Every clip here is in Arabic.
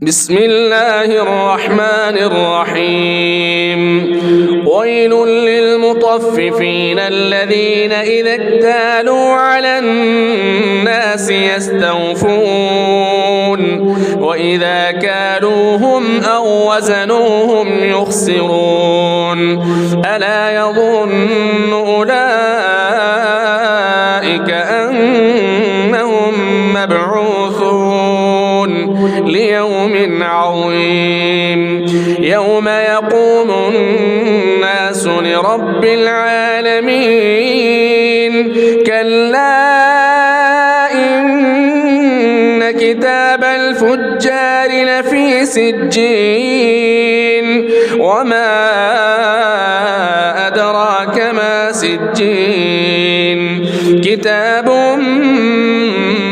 بسم الله الرحمن الرحيم ويل للمطففين الذين إذا اكتالوا على الناس يستوفون وإذا كالوهم أو وزنوهم يخسرون ألا يظن أولئك أنهم مبعوثون ليوم عظيم يوم يقوم الناس لرب العالمين كلا إن كتاب الفجار لفي سجين وما أدراك ما سجين كتاب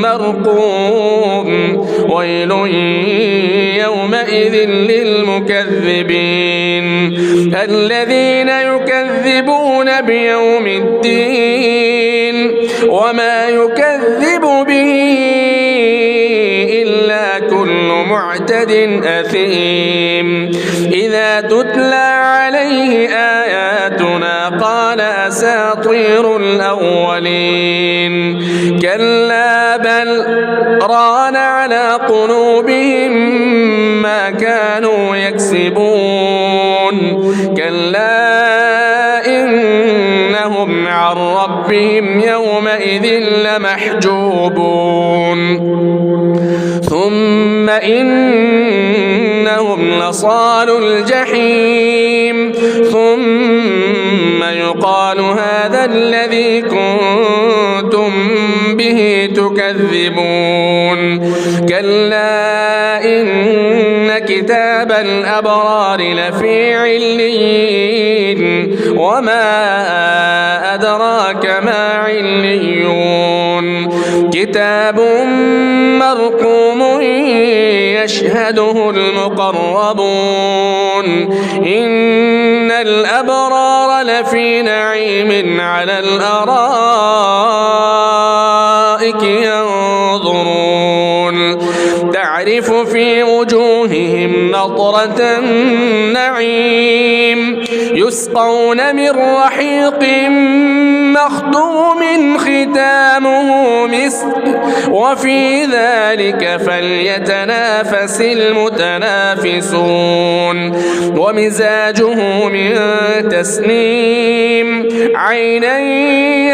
مرقوم ويل يومئذ للمكذبين الذين يكذبون بيوم الدين وما يكذب به إلا كل معتد أثيم إذا تتلى عليه آياتنا قال أساطير الأولين كلا بل ران على قلوبهم ما كانوا يكسبون كلا إنهم عن ربهم يومئذ لمحجوبون ثم إنهم لصالوا الجحيم ثم يقال هذا الذي كنتم به تكذبون كلا إن كتاب الأبرار لفي عليين وما أدراك ما عليون كتاب مرقوم يشهده المقربون إن الأبرار لفي نعيم على الأرائك ينظرون تعرف في وجوههم نضرة النعيم يسقون من رحيق مختوم ختامه مسك وفي ذلك فليتنافس المتنافسون ومزاجه من تسنيم عينا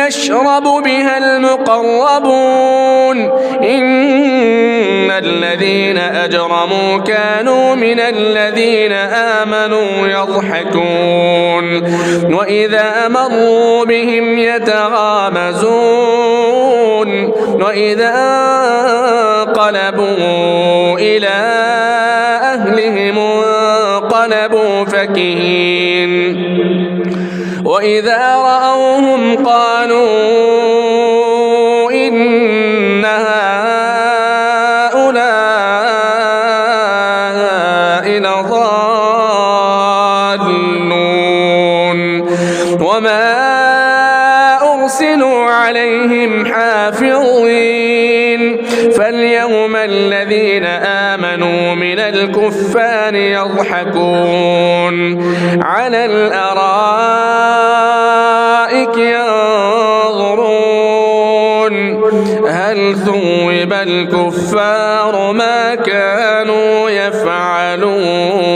يشرب بها المقربون إن الذين أجرموا كانوا من الذين آمنوا يضحكون وإذا مروا بهم يتغامزون وإذا انقلبوا إلى أهلهم انقلبوا فكهين وإذا رأوهم قالوا إن هؤلاء لضالون وما أرسلوا عليهم حافظين فاليوم الذين آمنوا من الكفار يضحكون على الأرائك ينظرون هل ثوب الكفار ما كانوا يفعلون